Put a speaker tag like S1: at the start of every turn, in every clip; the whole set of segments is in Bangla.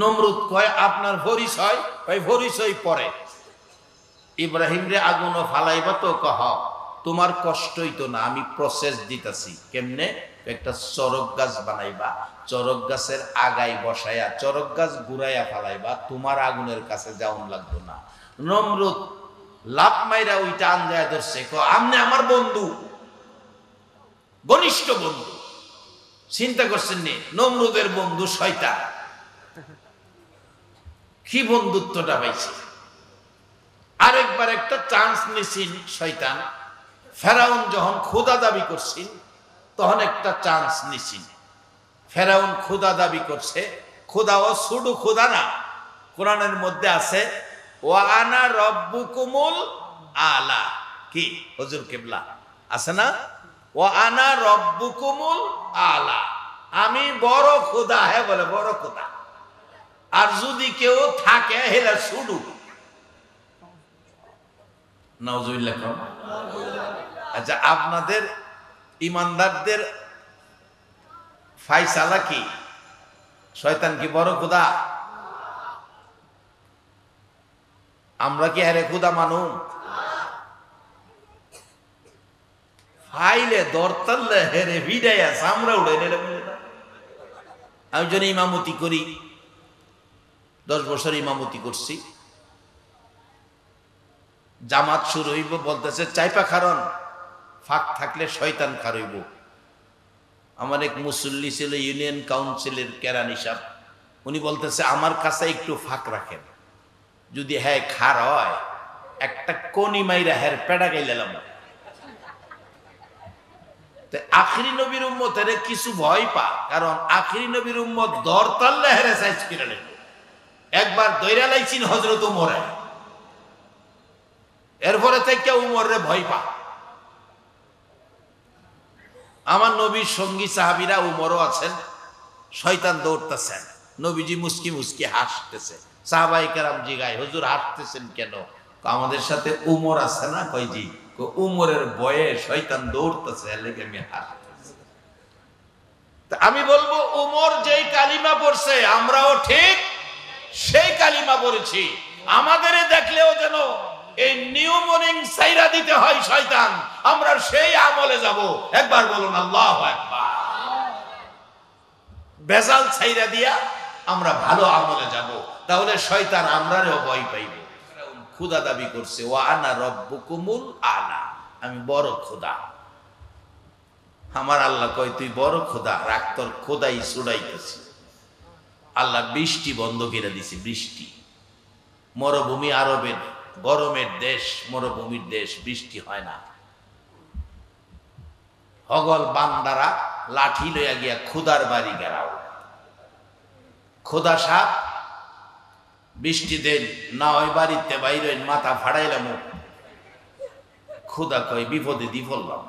S1: নমরুদ কয় আপনার পরিচয়? কয় পরিচয় পরে। ইব্রাহিম রে আগুনও ফালাইবা তো? কহ তোমার কষ্টই তো না, আমি প্রসেস দিতেছি। কেমনে? একটা চরক গাছ বানাইবা, চরক গাছের আগায় বসাইয়া চরক গাছ ঘুরাইয়া ফালাইবা, তোমার আগুনের কাছে যাওন লাগতো না। নমরুদ লাভ মাইরা ওইটা আঞ্জায় ধরছে, আমনে আমার বন্ধু, ঘনিষ্ঠ বন্ধু। চিন্তা করছেন নি নমরুদের বন্ধু শয়তান, কি বন্ধুত্বটা পাইছে। আরেকবার একটা চান্স নিছেন শয়তান, ফেরাউন যখন খোদা দাবি করছেন তখন একটা চান্স নিছেন। ফেরাউন খোদা দাবি করছে, খোদা ও শুধু খোদা না, কোরআনের মধ্যে আছে ওয়া আনা রব্বুকুমুল আলা। কি হুজুর কিবলা আছে না? ওয়া আনা রব্বুকুমুল আলা, আমি বড় খোদা। হ্যাঁ বলে বড় খোদা। আর যদি কেউ থাকে হেলা শুধু নাউজুবিল্লাহ। আচ্ছা, আপনাদের ইমানদারদের ফায়সালা কি? শয়তান কি বড় খোদা? আমরা কি হেরে খোদা মানু? ফাইলে দরতাল্লে হেরে ভিড়াইয়া সামরা উড়ে নেলে। আমি যেন ইমামতি করি, 10 বছর ইমামতি করছি। জামাত শুরু হইব, বলতেছে চাইপা কারণ ফাঁক থাকলে শয়তান খারইব। আমার এক মুসল্লি ছিল ইউনিয়ন কাউন্সিলের কেরানি সাহেব, উনি বলতেছে আমার কাছে একটু ফাঁক রাখেন, যদি হ্যাঁ খার হয় একটা কোনি মাইরা হ্যার পেড়া গাইলাম। আখরি নবীর উম্মতের কিছু ভয় পা, কারণ আখরি নবীর উম্মত দরতাল্লা হেরে সাইজ করে নেব। একবার দৈরা লাইছিন হযরত উমরে, এরপরে থেকে উমরে ভয় পা। আমার নবীর সঙ্গী সাহাবীরা উমরও আছেন, শয়তান দৌড়তেছেন, নবীজি মুস্কি মুস্কি হাসতেছে। সাহাবায়ে কেরাম জিগায় হুজুর হাসতেছেন কেন? আমাদের সাথে উমর আছে না। কই জি, উমরের ভয়ে শয়তান দৌড়তেছে, এর লাগি আমি হাসতেছি। আমি বলবো উমর যেই কালিমা পড়ছে আমরাও ঠিক সেই কালিমা পড়েছি। আমাদের দেখলেও যেন এই নিউ মর্নিং সাইরা দিতে হয় শয়তান, আমরা সেই আমলে যাব। একবার বলুন আল্লাহু আকবার। বেজাল ছাইরা দিয়া আমরা ভালো আমলে যাব, তাহলে শয়তান আমরাও ভয় পাইব। খোদা দাবি করছে ওয়া আনা রব্বুকুমুল আলা, আমি বড় খোদা। আমার আল্লাহ কয় তুই বড় খোদা, রাখ তোর খোদাই ছুড়াইতেছি। আল্লাহ বৃষ্টি বন্ধ করে দিছে। বৃষ্টি, মরুভূমি, আরবের গরমের দেশ, মরুভূমির দেশ, বৃষ্টি হয় না। হগল বান্দারা লাঠি লইয়া গিয়া খোদার বাড়ি গেরাও। খোদা সাপ বৃষ্টি দেন না, ওই বাড়িতে বাইরে মাথা ফাড়াইলাম। খোদা কয় বিপদে দি ফেললাম।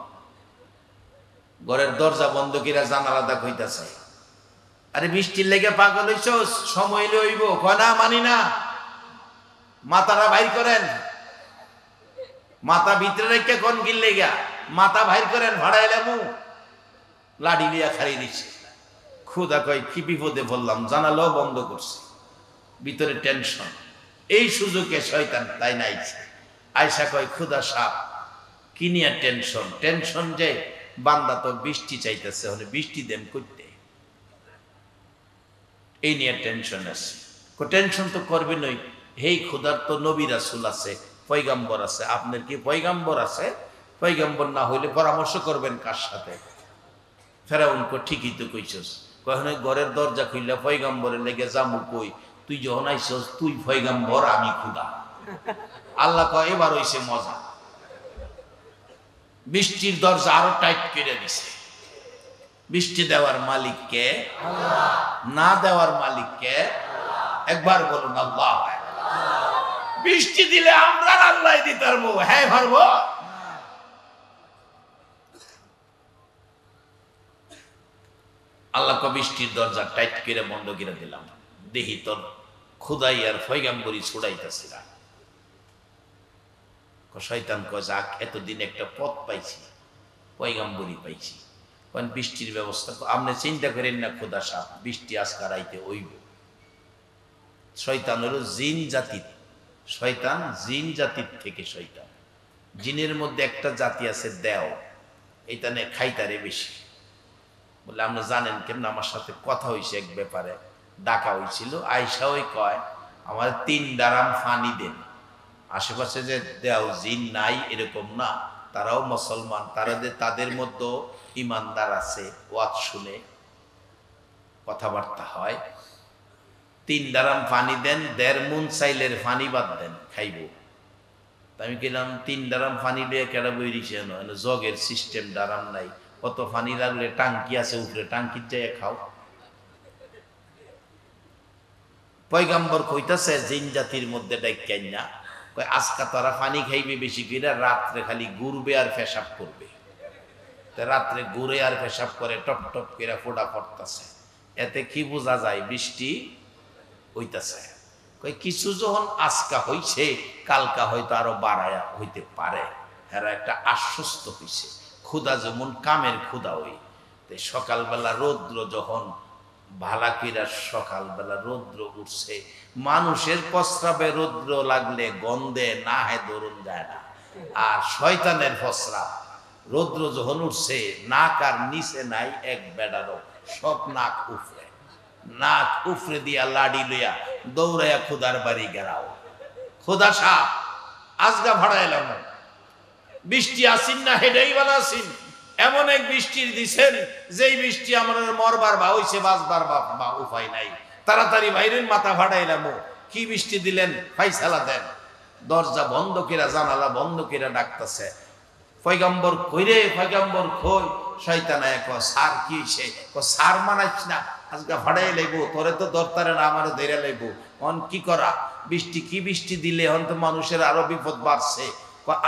S1: ঘরের দরজা বন্ধ কিরা জানালাদা কইতাছে আরে বৃষ্টির লেগে পাগল হইছ, সময় লইব। কয় না মানি না, মাথাটা বাইর করেন। মাথা ভিতরে রেখে কোন গিল লেগা, মাথা বাইর করেন, ভাড়াইলাম। লাঠি লিয়া খাড়িয়ে দিচ্ছে। খোদা কয় কি বিপদে বললাম, জানালাও বন্ধ করছি, ভিতরে টেনশন। এই সুযোগে শয়তান তাই নাইছে, আয়সা কয় খোদা সাপ কি নিয়ে টেনশন? টেনশন যে বান্দা তো বৃষ্টি চাইতেছে, হলে বৃষ্টি দেন করতে, এই নিয়ে টেনশন আছে। টেনশন তো করবে নই, হেই খোদার তো নবী রাসূল আছে, পয়গাম্বর আছে। আপনার কি পয়গাম্বর আছে? পয়গাম্বর না হইলে পরামর্শ করবেন কার সাথে? ফেরাউন কো ঠিকই তো কইছস। কখনো ঘরের দরজা খুললে পয়গাম্বরের লেগে জামু কই, তুই যখন আইছস তুই পয়গাম্বর, আমি খোদা। আল্লাহ কয় এবার হইছে মজা। বৃষ্টির দরজা আরো টাইট করে দিছে। বৃষ্টি দেওয়ার মালিক কে? আল্লাহ। না দেওয়ার মালিক কে? একবার বলুন আল্লাহ। বৃষ্টি দিলে আমরা আল্লাহ দিতে পারবো? হ্যাঁ পারবো। আল্লাহ কয় বৃষ্টির দরজা টাইট করে বন্ধ করে দিলাম, দেখি তোর খুদাই আর পয়গাম্বরি ছুড়াইতেছিলাম। শয়তান কয় যাক, এতদিন একটা পথ পাইছি, পয়গাম্বরি পাইছি, বৃষ্টির ব্যবস্থা আপনি চিন্তা করেন না খোদা সাহেব, বৃষ্টি আজকার আইতে হইব। শয়তান হলো জিন জাতি, শয়তান জিন জাতির থেকে শয়তান। জিনের মধ্যে একটা জাতি আছে দেও, এইটা নিয়ে খাইতারে বেশি। বলে আপনি জানেন কেমন? আমার সাথে কথা হয়েছে এক ব্যাপারে, ডাকা হয়েছিল, আয়সা ওই কয় আমার 3 ডারাম ফানি দেন। আশেপাশে যে দেও জিন নাই এরকম না, তারাও মুসলমান, তাদের মধ্যে ইমানদার আছে, ওয়াজ শুনে কথাবার্তা হয়। 3 ডারাম পানি দেন, 1.5 মুন চাইলের পানি বাদ দেন, খাইব। আমি গেলাম 3 ডারাম পানি লিয়ে কেডা বইরিছে না, জগের সিস্টেম ডারাম নাই, কত পানি লাগলে টাঙ্কি আছে উপরে, টাঙ্কির যাইয়া খাও। পয়গাম্বর কইতাছে জিন জাতির মধ্যে ডাইকাই না, কয় আজকা তারা পানি খাইবে বেশি করে, রাত্রে খালি ঘুরবে আর পেশাব করবে। রাত্রে ঘুরে আর পেশাব করে, টপ টপ করে ফোড়া পড়তেছে। এতে কি বোঝা যায়? বৃষ্টি হইতেছে। কিছু যখন আজকা হইছে, কালকা হয়তো আরো বাড়ায়া হইতে পারে। এরা একটা আশ্বস্ত হইছে। ক্ষুধা যেমন কামের ক্ষুধা হই, সকালবেলা রৌদ্র যখন ভালাকিরা, সকালবেলা রৌদ্র উঠছে, মানুষের প্রস্রাবে রৌদ্র লাগলে গন্ধে না হয় দরুন যায় না। আর শয়তানের প্রস্রাব রৌদ্র যখন উঠছে, নাক আর নিচে নাই এক বেড়ারও, সব নাক উফরে, নাক উফরে দিয়া লাডি লইয়া দৌড়াইয়া খুদার বাড়ি গেরাও। খুদা সাপ আজগা ভাড়া এলাম, বৃষ্টি আসিন না হেডাই বালা আসিন, এমন এক বৃষ্টির দিছেন যেই বৃষ্টি আমার মরবার বা হইছে, বাঁচবার বা উপায় নাই। তাড়াতাড়ি বাইরের মাথা ভাড়াইলাম, কি বৃষ্টি দিলেন, ফাইসালা দেন। দরজা বন্ধ কিরা, জানালা বন্ধ কিরা ডাকতেছে, পয়গম্বর কইরে, পয়গম্বর কই। শয়তানায় ক সার কি হইছে? ক সার মানাইছ না, আজকে ভাড়াই লাইব, তোরে তো দরতারে না, আমারে ধরে লাইব। অন কি করা, বৃষ্টি কি বৃষ্টি দিলে হন তো মানুষের আরো বিপদ বাড়ছে।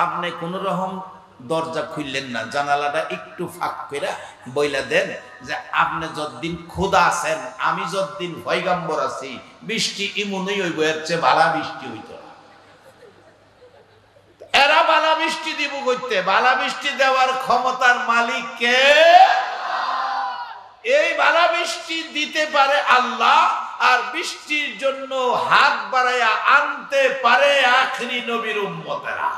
S1: আপনি কোন রকম দরজা খুললেন না, জানালাটা একটু ফাঁক করে বইলা দেন যে আপনি যতদিন খোদা আছেন, আমি যতদিন পয়গম্বর আছি, বৃষ্টি ইমনই হইব, এর চেয়ে ভালো বৃষ্টি হইতো না। এরা বালা বৃষ্টি দিব করতে, বালা বৃষ্টি দেওয়ার ক্ষমতার মালিক কে? এই বালা বৃষ্টি দিতে পারে আল্লাহ, আর বৃষ্টির জন্য হাত বাড়াইয়া আনতে পারে আখরি নবীর উম্মতেরা।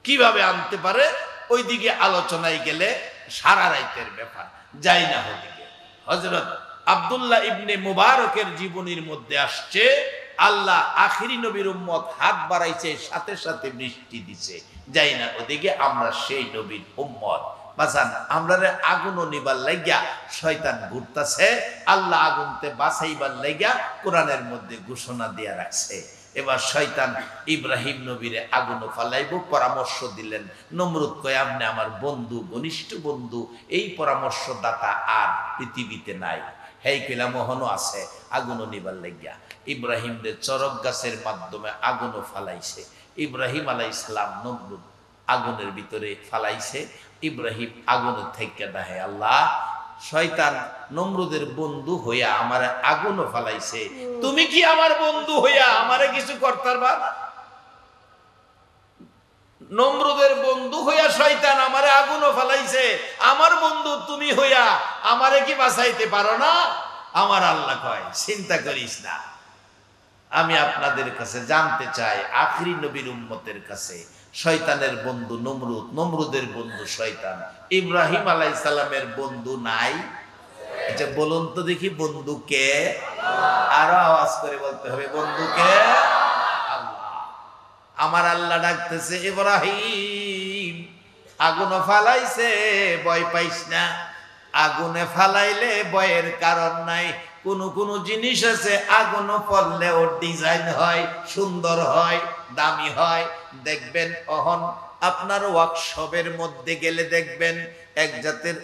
S1: কিভাবে আনতে পারে ওইদিকে আলোচনায় গেলে সারা রাইতের ব্যাপার, যাই না ওদিকে। হযরত আব্দুল্লাহ ইবনে মুবারকের জীবনীর মধ্যে আসছে, আল্লাহ আখিরি নবীর উম্মত হাত বাড়াইছে, সাথে সাথে বৃষ্টি দিছে, যাই না ওদিকে। আমরা সেই নবীর উম্মত বাজান, আমরা আগুন নিবার লাগিয়া শয়তান ঘুরতাছে, আল্লাহ আগুনতে বাঁচাইবার লাগিয়া কোরআনের মধ্যে ঘোষণা দিয়া রাখছে। এবার শয়তান ইব্রাহিম নবীরে আগুন ফালাইব পরামর্শ দিলেন। নমরুদ কয় আপনি আমার বন্ধু, ঘনিষ্ঠ বন্ধু, এই পরামর্শদাতা আর পৃথিবীতে নাই। হেই কইলা মোহনও আছে আগুন নিবার লাগিয়া। ইব্রাহিম রে চরক গাছের মাধ্যমে আগুনও ফালাইছে। ইব্রাহিম আলাইহিস সালাম নমরুদ আগুনের ভিতরে ফালাইছে। ইব্রাহিম আগুনের থেকে ডাহে, আল্লাহ শয়তান নমরুদের বন্ধু হইয়া আমার আগুনও ফালাইছে, তুমি কি আমার বন্ধু হইয়া আমারে কিছু করতে পারবা? নমরুদের বন্ধু হইয়া শয়তান আমারে আগুনও ফালাইছে, আমার বন্ধু তুমি হইয়া আমারে কি বাঁচাইতে পারো না? আমার আল্লাহ কয় চিন্তা করিস না, আমি আপনাদের কাছে জানতে চাই, আখরি নবীর উম্মতের কাছে শয়তানের বন্ধু নমরুদ, নমরুদের বন্ধু শয়তান, ইব্রাহিম আলাইহিস সালামের বন্ধু নাই? এটা বলুন তো দেখি, বন্ধু কে? আরো আওয়াজ করে বলতে হবে, বন্ধু কে? আল্লাহ। আমার আল্লাহ ডাকতেছে, ইব্রাহিম আগুন ফালাইছে, ভয় পাইস না। আগুনে ফালাইলে ভয়ের কারণ নাই। কোন জিনিস আছে আগুন পড়লে ওর ডিজাইন হয়, সুন্দর হয়, দামি হয়। দেখবেন অহন আপনার ওয়ার্কশপের মধ্যে গেলে দেখবেন এক জাতের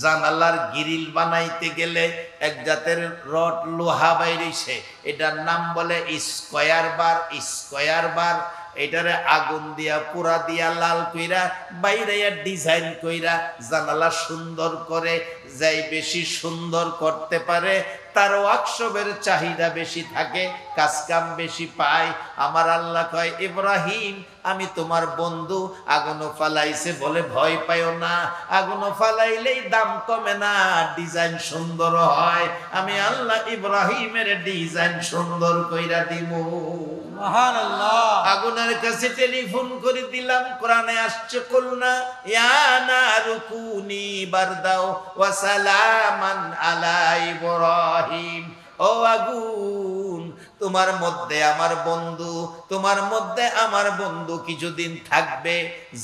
S1: জানালার গ্রিল বানাইতে গেলে এক জাতের রড লোহা বাইরেছে, এটার নাম বলে স্কয়ার বার। স্কয়ার বার এটারে আগুন দিয়া পুরা দিয়া লাল কইরা বাইরে ডিজাইন কইরা জানালা সুন্দর করে, যাই বেশি সুন্দর করতে পারে তার ওয়ার্কশপের চাহিদা বেশি থাকে, কাজ কাম বেশি পায়। আমার আল্লাহ কয়, ইব্রাহিম আমি তোমার বন্ধু, আগুনও ফালাইছে বলে ভয় পাইও না, আগুনও ফালাইলেই দাম কমে না, ডিজাইন সুন্দর হয়। আমি আল্লাহ ইব্রাহিমের ডিজাইন সুন্দর কইরা দিমু।
S2: সুবহানাল্লাহ।
S1: আগুনের কাছে টেলিফোন করে দিলাম, কোরআনে আসছে, কুলনা ইয়া নারু কুনি বারদাও ওয়া সালামান আলা ইব্রাহিম। ও আগুন, তোমার মধ্যে আমার বন্ধু, তোমার মধ্যে আমার বন্ধু কিছুদিন থাকবে,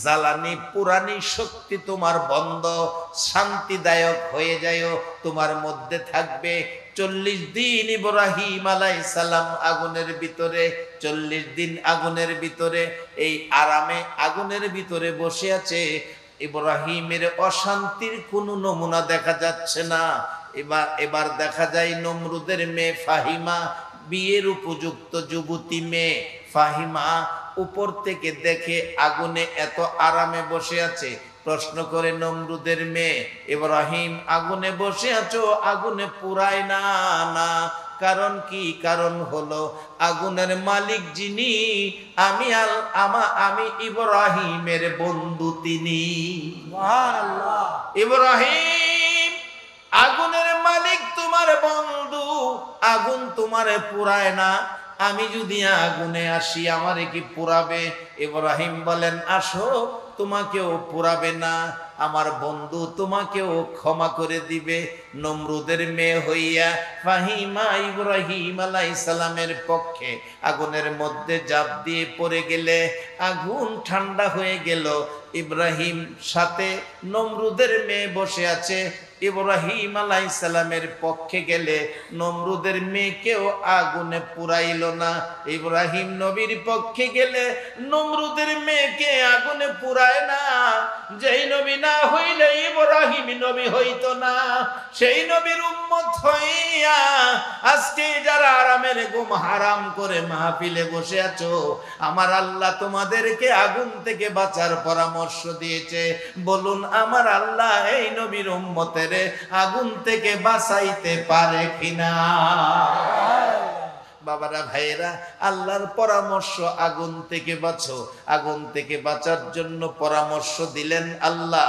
S1: জ্বালানি পুরানি শক্তি তোমার বন্ধ, শান্তিদায়ক হয়ে যায়, তোমার মধ্যে থাকবে। 40 দিন ইব্রাহিম আলাইহিস সালাম আগুনের ভিতরে, 40 দিন আগুনের ভিতরে, এই আরামে আগুনের ভিতরে বসে আছে। ইব্রাহিমের অশান্তির কোনো নমুনা দেখা যাচ্ছে না। এবার দেখা যায় নমরুদের মেয়ে ফাহিমা, বিয়ের উপযুক্ত যুবতী মেয়ে ফাহিমা, উপর থেকে দেখে আগুনে এত আরামে বসে আছে। প্রশ্ন করে নমরুদের মেয়ে, ইব্রাহিম আগুনে বসে আছো, আগুনে পুরায় না? না। কারণ কি? কারণ হলো আগুনের মালিক যিনি, আমি ইব্রাহিমের বন্ধু তিনি।
S2: সুবহানাল্লাহ।
S1: ইব্রাহিম, আগুনের মালিক তোমার বন্ধু, আগুন তোমারে পুরায় না। আমি যদি আগুনে আসি আমারে কি পুরাবে? ইব্রাহিম বলেন, আসো, তোমাকেও পুরাবে না, আমার বন্ধু তোমাকেও ক্ষমা করে দিবে। নমরুদের মেয়ে হইয়া ফাহিমা ইব্রাহিম আলাইহিস সালামের পক্ষে আগুনের মধ্যে জাপ দিয়ে পড়ে গেলে আগুন ঠান্ডা হয়ে গেল। ইব্রাহিম সাথে নমরুদের মেয়ে বসে আছে, ইব্রাহিম আলাইহিস সালামের পক্ষে গেলে নমরুদের মেয়েকেও আগুনে পুরাইল না। ইব্রাহিম নবীর পক্ষে গেলে নমরুদের মেয়েকে আগুনে পুরায় না। যেই নবী না হইলে ইব্রাহিম নবী হইতো না। সেই নবীর উম্মত হইয়া আজকে যারা আরামের ঘুম হারাম করে মাহফিলে বসে আছো, আমার আল্লাহ তোমাদেরকে আগুন থেকে বাঁচার পরামর্শ দিয়েছে। বলুন, আমার আল্লাহ এই নবীর উম্মতের আগুন থেকে বাঁচাইতে পারে কিনা? বাবারা, ভাইয়েরা, আল্লাহর পরামর্শ, আগুন থেকে বাঁচো। আগুন থেকে বাঁচার জন্য পরামর্শ দিলেন আল্লাহ।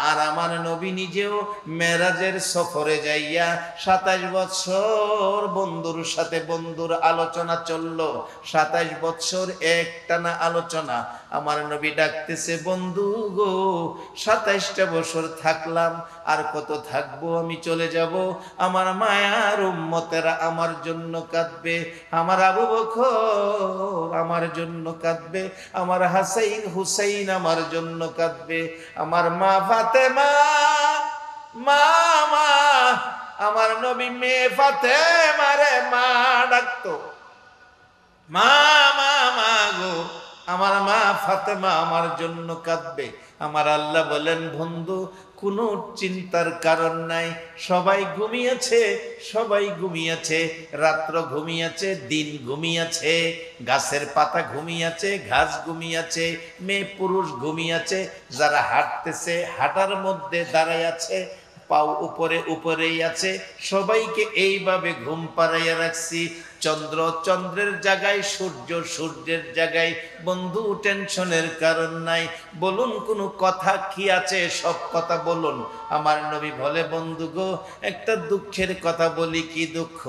S1: আর আমার নবী নিজেও মেরাজের সফরে যাইয়া 27 বছর বন্ধুর সাথে বন্ধুর আলোচনা চললো। 27 বছর একটানা আলোচনা। আমার নবী ডাকতেছে, বন্ধু গো, 27টা বছর থাকলাম, আর কত থাকবো? আমি চলে যাব। আমার মায়ার উম্মতেরা আমার জন্য কাঁদবে, আমার আবু বকর আমার জন্য কাঁদবে, আমার হাসাইন হুসাইন আমার জন্য কাঁদবে, আমার মা ফাতেমা, মা, আমার নবী মেয়ে ফাতেমারে মা ডাকতো, মা গো, আমার মা ফাতেমা আমার জন্য কাঁদবে। আমার আল্লাহ বলেন, বন্ধু, কোনো চিন্তার কারণ নাই। সবাই ঘুমিয়েছে, সবাই ঘুমিয়েছে, রাত্র ঘুমিয়েছে, দিন ঘুমিয়েছে, গাছের পাতা ঘুমিয়েছে, ঘাস ঘুমিয়েছে, মেয়ে পুরুষ ঘুমিয়েছে, যারা হাঁটতেছে হাঁটার মধ্যে দাঁড়ায় আছে, পাও উপরে উপরেই আছে, সবাইকে এইভাবে ঘুম পাড়াইয়া রাখছি। চন্দ্র চন্দ্রের জায়গায়, সূর্য সূর্যের জায়গায়। বন্ধু, টেনশনের কারণ নাই। বলুন, কোনো কথা কি আছে? সব কথা বলুন। আমার নবী বলে, বন্ধু গো, একটা দুঃখের কথা বলি। কি দুঃখ?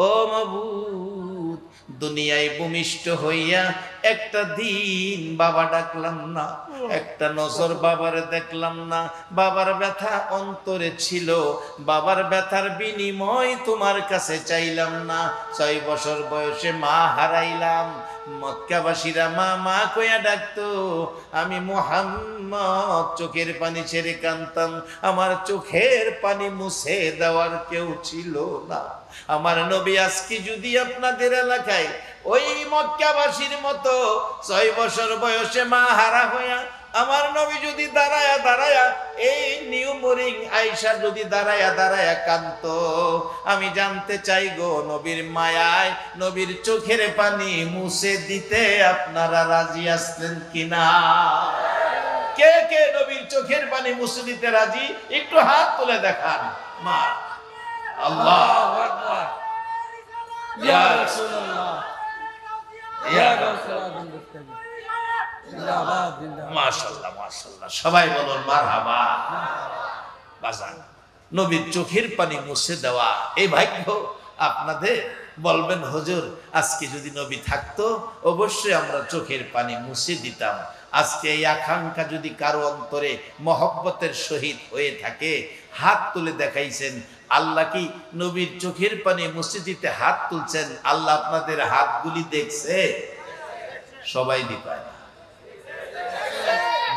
S1: ও মাবুদ, দুনিয়ায় ভূমিষ্ঠ হইয়া একটা দিন বাবা ডাকলাম না, একটা নজর বাবার দেখলাম না। বাবার ব্যথা অন্তরে ছিল, বাবার ব্যথার বিনিময় তোমার কাছে চাইলাম না। 6 বছর বয়সে মা হারাইলাম। মক্কাবাসীরা মা মা কইয়া ডাকতো, আমি মুহাম্মদ চোখের পানি ছেড়ে কাঁদতাম। আমার চোখের পানি মুছে দেওয়ার কেউ ছিল না। আমার নবী আজকে যদি আপনাদের এলাকায় ওই মক্কাবাসীর মতো 6 বছর বয়সে মা হারা হইয়া, আমার নবী যদি দাঁড়ায়া দাঁড়ায়া, এই নিউ বোরিং আয়েশা যদি দাঁড়ায়া দাঁড়ায়া কাঁদতো, আমি জানতে চাই গো, নবীর মায়ায় নবীর চোখের পানি মুছে দিতে আপনারা রাজি আসলেন কিনা? কে কে নবীর চোখের পানি মুছে দিতে রাজি? একটু হাত তুলে দেখান। মা, আল্লাহ
S2: আল্লাহু আকবার। ইয়া রাসূলুল্লাহ, ইয়া গাউসুল মুস্তাকিম। জিন্দাবাদ, জিন্দাবাদ।
S1: মাশাআল্লাহ মাশাআল্লাহ, সবাই বলুন মারহাবা। বাজান, নবীর চোখের পানি মুছে দেওয়া এই ভাগ্য আপনাদের। বলবেন হুজুর, আজকে যদি নবী থাকতো অবশ্যই আমরা চোখের পানি মুছে দিতাম। আজকে এই আকাঙ্ক্ষা যদি কারো অন্তরে মহব্বতের সহিত হয়ে থাকে, হাত তুলে দেখাইছেন। আল্লাহ কি নবীর চোখের পানি মুছে দিতে হাত তুলছেন? আল্লাহ আপনাদের হাতগুলি দেখছে? সবাই দিতে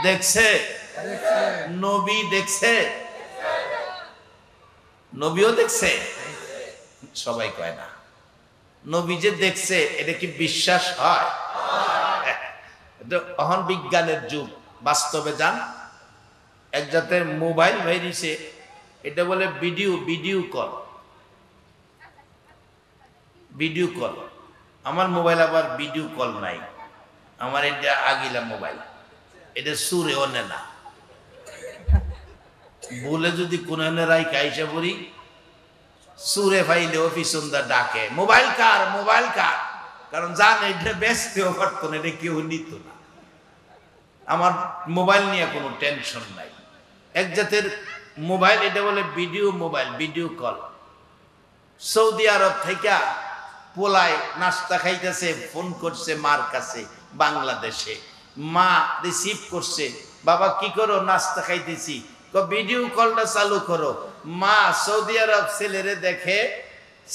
S1: দেখছে? নবী দেখছে? নবীও দেখছে? সবাই কয় না। নবী যে দেখছে এটা কি বিশ্বাস হয়? এখন বিজ্ঞানের যুগ, বাস্তবে যান। এক জাতের মোবাইল বাইরিছে, এটা বলে ভিডিও কল। Video call. আমার মোবাইল আবার ভিডিও কল নাই, আমার এটা আগিলা মোবাইল, এটা সুরে অনে না। বলে যদি কোন রাই কাইসা পড়ি, সুরে ফাইলে অফিসন্দা ডাকে, মোবাইল কার, মোবাইল কার। কারণ জান এটা বেচতেও পারতো না, এটা কেউ নিত না। আমার মোবাইল নিয়ে কোনো টেনশন নাই। এক জাতের মোবাইল, এটা বলে মোবাইল, ভিডিও কল। সৌদি আরব থেকে পোলায় নাস্তা খাইতেছে, ফোন করছে মার কাছে বাংলাদেশে। মা রিসিভ করছে, বাবা কি করো? নাস্তা খাইতেছি। ভিডিও কলটা চালু করো। মা সৌদি আরব ছেলেরে দেখে,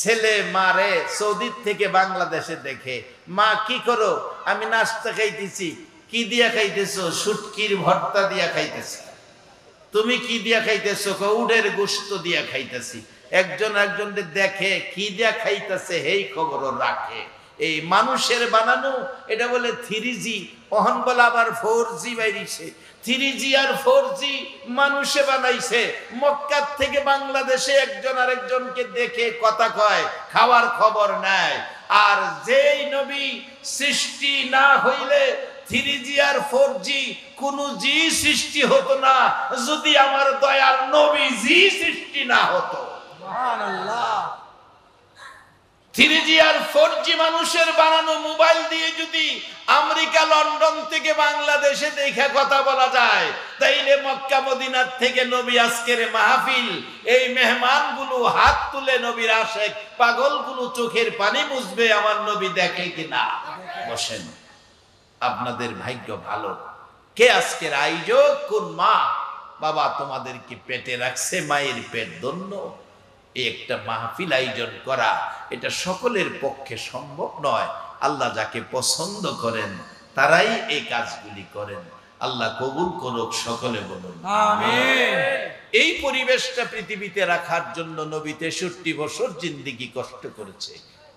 S1: ছেলে মারে সৌদির থেকে বাংলাদেশে দেখে। মা কি করো? আমি নাস্তা খাইতেছি। কি দিয়া খাইতেছো? শুটকির ভর্তা দিয়া খাইতেছি। তুমি কি দিয়া খাইতেছো? উটের গোশত দিয়া খাইতেছি। একজন একজনকে দেখে কি দিয়া খাইতেছে এই খবরও রাখে। এই মানুষের বানানো, এটা বলে 3G, অহন বলে আবার 4G বাইরিছে। 3G আর 4G মানুষে বানাইছে। মক্কার থেকে বাংলাদেশে একজন আরেকজনকে দেখে কথা কয়, খাওয়ার খবর নেয়। আর যেই নবী সৃষ্টি না হইলে 3G আর 4G কোন জি সৃষ্টি হতো না, যদি আমার দয়াল নবী জি সৃষ্টি না হতো।
S2: সুবহানাল্লাহ।
S1: 3G আর 4G মানুষের বানানো মোবাইল দিয়ে যদি আমেরিকা লন্ডন থেকে বাংলাদেশে দেখে কথা বলা যায়, তাইলে মক্কা মদিনার থেকে নবী আজকের মাহফিল, এই মেহমানগুলো হাত তুলে নবীর আশেক পাগলগুলো চোখের পানি মুছবে আমার নবী দেখে কিনা। বসেন, আপনাদের ভাগ্য ভালো। কে আজকের আয়োজক? কোন মা বাবা তোমাদেরকে পেটে রাখছে, মায়ের পেট ধন্য। এই একটা মাহফিল আয়োজন করা, এটা সকলের পক্ষে সম্ভব নয়। আল্লাহ যাকে পছন্দ করেন তারাই এই কাজগুলি করেন। আল্লাহ কবুল করুক, সকলে বলুন
S2: আমিন।
S1: এই পরিবেশটা পৃথিবীতে রাখার জন্য নবী 63 বছর জিন্দেগি কষ্ট করেছে।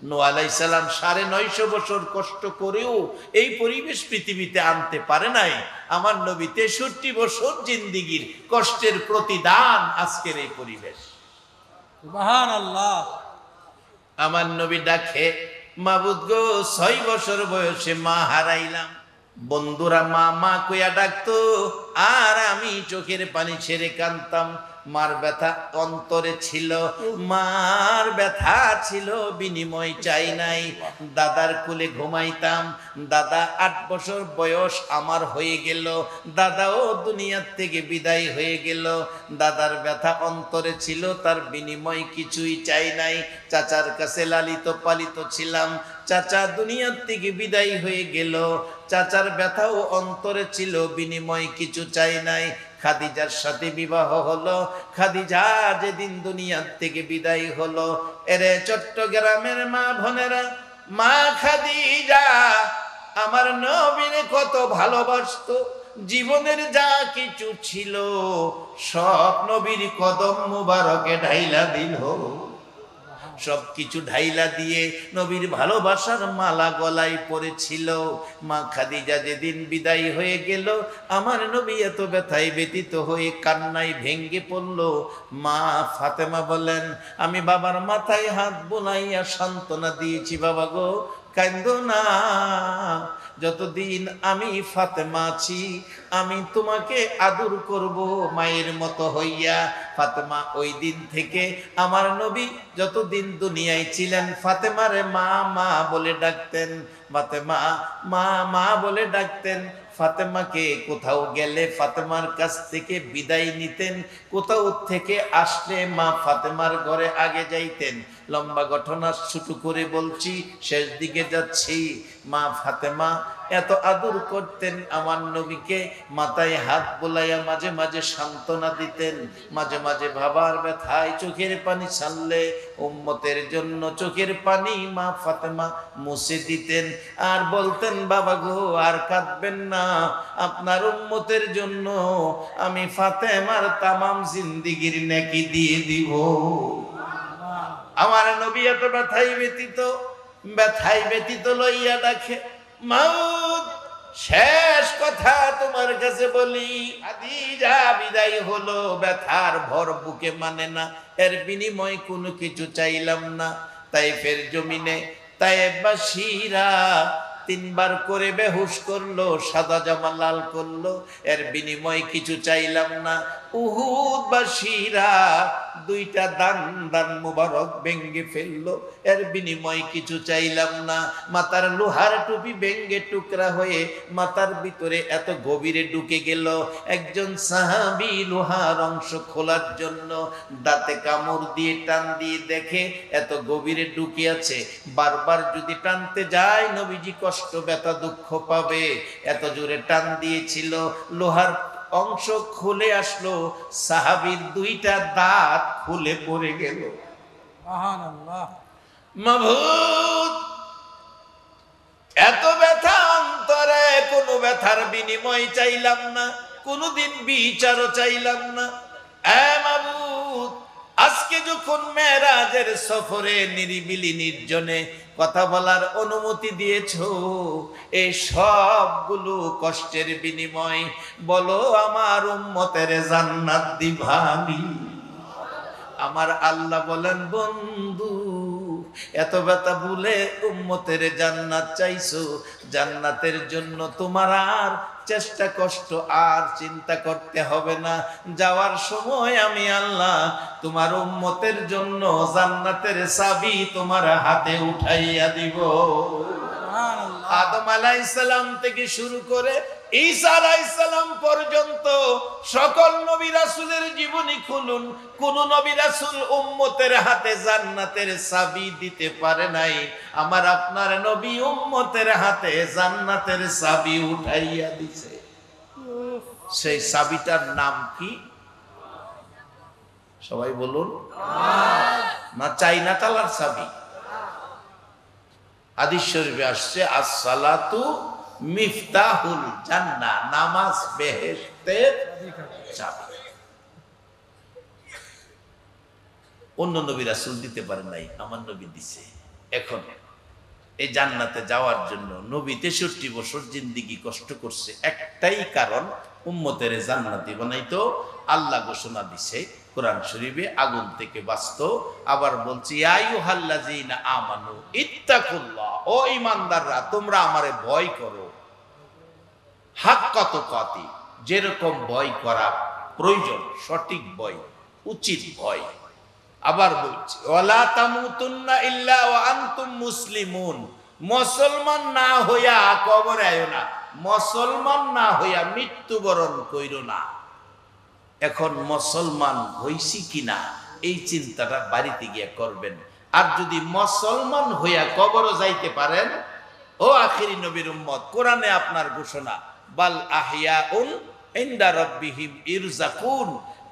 S1: নূহ আলাইহিস সালাম 950 বছর কষ্ট করেও এই পরিবেশ পৃথিবীতে আনতে পারে নাই। আমার নবী 63 বছর জিন্দেগির কষ্টের প্রতিদান আজকের এই পরিবেশ।
S2: সুবহানাল্লাহ।
S1: আমার নবী ডাকে, মাবুদ গো 6 বছর বয়সে মা হারাইলাম। বন্ধুরা মা মা কইয়া ডাকতো, আর আমি চোখের পানি ছেড়ে কাঁদতাম। মার ব্যথা অন্তরে ছিল, মার ব্যথা ছিল বিনিময় চাই নাই। দাদার কোলে ঘুমাইতাম। দাদা 8 বছর বয়স আমার হয়ে গেল, দাদাও দুনিয়ার থেকে বিদায় হয়ে গেল। দাদার ব্যথা অন্তরে ছিল, তার বিনিময় কিছুই চাই নাই। চাচার কাছে লালিত পালিত ছিলাম, চাচা দুনিয়ার থেকে বিদায় হয়ে গেল। চাচার ব্যথাও অন্তরে ছিল, বিনিময় কিছু চাই নাই। খাদিজার সাথে বিবাহ হলো। খাদিজা যেদিন দুনিয়ার থেকে বিদায় হলো, এরে চট্টগ্রামের মা বোনেরা, মা খাদিজা আমার নবীরে কত ভালোবাসতো। জীবনের যা কিছু ছিল সব নবীর কদম মুবারকে ঢাইলা দিল। সবকিছু ঢাইলা দিয়ে নবীর ভালোবাসার মালা গলায় পড়েছিল। মা খাদিজা যেদিন বিদায় হয়ে গেল, আমার নবী এত ব্যথায় ব্যতীত হয়ে কান্নায় ভেঙ্গে পড়ল। মা ফাতেমা বলেন, আমি বাবার মাথায় হাত বোলাইয়া সান্ত্বনা দিয়েছি, বাবা গো কান্দো না, যতদিন আমি ফাতেমা আছি আমি তোমাকে আদর করব মায়ের মতো হইয়া। ফাতেমা ওই দিন থেকে আমার নবী যতদিন দুনিয়ায় ছিলেন ফাতেমারে মা মা বলে ডাকতেন, ফাতেমা মা মা বলে ডাকতেন। ফাতেমাকে কোথাও গেলে ফাতেমার কাছ থেকে বিদায় নিতেন, কোথাও থেকে আসলে মা ফাতেমার ঘরে আগে যাইতেন। লম্বা ঘটনা ছোট করে বলছি, শেষ দিকে যাচ্ছি। মা ফাতেমা এত আদর করতেন আমার নবীকে, মাথায় হাত বোলাইয়া মাঝে মাঝে সান্ত্বনা দিতেন, মাঝে মাঝে বাবার ব্যথায় চোখের পানি ছাড়লে উম্মতের জন্য চোখের পানি মা ফাতেমা মুছে দিতেন। আর বলতেন, বাবা গো আর কাঁদবেন না, আপনার উম্মতের জন্য আমি ফাতেমার তামাম জিন্দিগির নেকি দিয়ে দিব। আমার নবী এত ব্যথাই ব্যতীত লইয়া ডাকে, মাউত শেষ কথা তোমার কাছে বলি। খাদিজা বিদায় হলো, ব্যথার ভর বুকে মানে না, এর বিনিময় কোনো কিছু চাইলাম না। তাইফের জমিনে তায়েববাসীরা 3 বার করে বেহুশ করলো, সাদা জামা লাল করলো, এর বিনিময় কিছু চাইলাম না। উহুদবাসীরা 2টা দান মুবারক ভেঙ্গে ফেললো, এর বিনিময় কিছু চাইলাম না। মাথার লোহার টুপি ভেঙ্গে টুকরা হয়ে মাথার ভিতরে এত গভীরে ঢুকে গেল। একজন সাহাবী লোহার অংশ খোলার জন্য দাঁতে কামড় দিয়ে টান দিয়ে দেখে এত গভীরে ঢুকে আছে, বারবার যদি টানতে যায় নবীজি কষ্ট ব্যথা দুঃখ পাবে। এত জোরে টান দিয়েছিল, লোহার অংশ খুলে আসলো, সাহাবীর 2টা দাঁত খুলে পড়ে গেল।
S2: সুবহানাল্লাহ।
S1: মাবুদ এত ব্যথা অন্তরে, কোনো ব্যথার বিনিময় চাইলাম না, কোনোদিন বিচারও চাইলাম না। মাবুদ আজকে যখন মেরাজের সফরে নিরিবিলি নির্জনে কথা বলার অনুমতি দিয়েছো, এই সবগুলো কষ্টের বিনিময় বলো আমার উম্মতের জান্নাত দিবানি। আমার আল্লাহ বলেন, বন্ধু এত ব্যথা ভুলে উম্মতের জান্নাত চাইছো, জান্নাতের জন্য তোমার আর চেষ্টা কষ্ট আর চিন্তা করতে হবে না। যাওয়ার সময় আমি আল্লাহ তোমার উম্মতের জন্য জান্নাতের চাবি তোমার হাতে উঠাইয়া দিব। আদম আলাইহিস সালাম থেকে শুরু করে ঈসা আলাইহিস সালাম পর্যন্ত সকল নবী রাসূলের জীবনী খুলুন, কোন নবী রাসূল উম্মতের হাতে জান্নাতের চাবি দিতে পারে নাই। আমার আপনার নবী উম্মতের হাতে জান্নাতের চাবি উঠাইয়া দিছে। সেই চাবিটার নাম কি? সবাই বলুন। না চাইনা তালার চাবি? হাদিস শরীফে আসছে, as-সালাতু মিফতাহুল জান্নাহ, নামাজ বেহেশতের চাবি। অন্য নবী রাসূল দিতে পারে নাই, আমার নবী দিছে। এখন এই জান্নাতে যাওয়ার জন্য নবী 63 বছর জিন্দেগি কষ্ট করছে, একটাই কারণ, উম্মতের জান্নাতি বানাইতো। আল্লাহ ঘোষণা দিছে কোরআন শরীফে, আগুন থেকে বাঁচত। আবার বলছি, ইয়া আইয়ুহাল্লাযীনা আমানু ইত্তাকুল্লাহ, ও ঈমানদাররা তোমরা আমারে ভয় করো, হাক্কা তুকাতি, যেরকম ভয় করা প্রয়োজন, সঠিক ভয়, উচিত ভয়। আবার বলছি, ওয়ালা তামুতুন্না ইল্লা ওয়া আনতুম মুসলিমুন, মুসলমান না হইয়া কবরে আয়ো না, মুসলমান না হইয়া মৃত্যুবরণ কইরো না। এখন মুসলমান হইছি কিনা এই চিন্তাটা বাড়িতে গিয়ে করবেন। আর যদি মুসলমান হইয়া কবরও যাইতে পারেন, ও আখিরি নবীর উম্মত, কোরআনে আপনার ঘোষণা, বাল আহইয়াউন ইনদা রাব্বিহিম ইরযাকুন,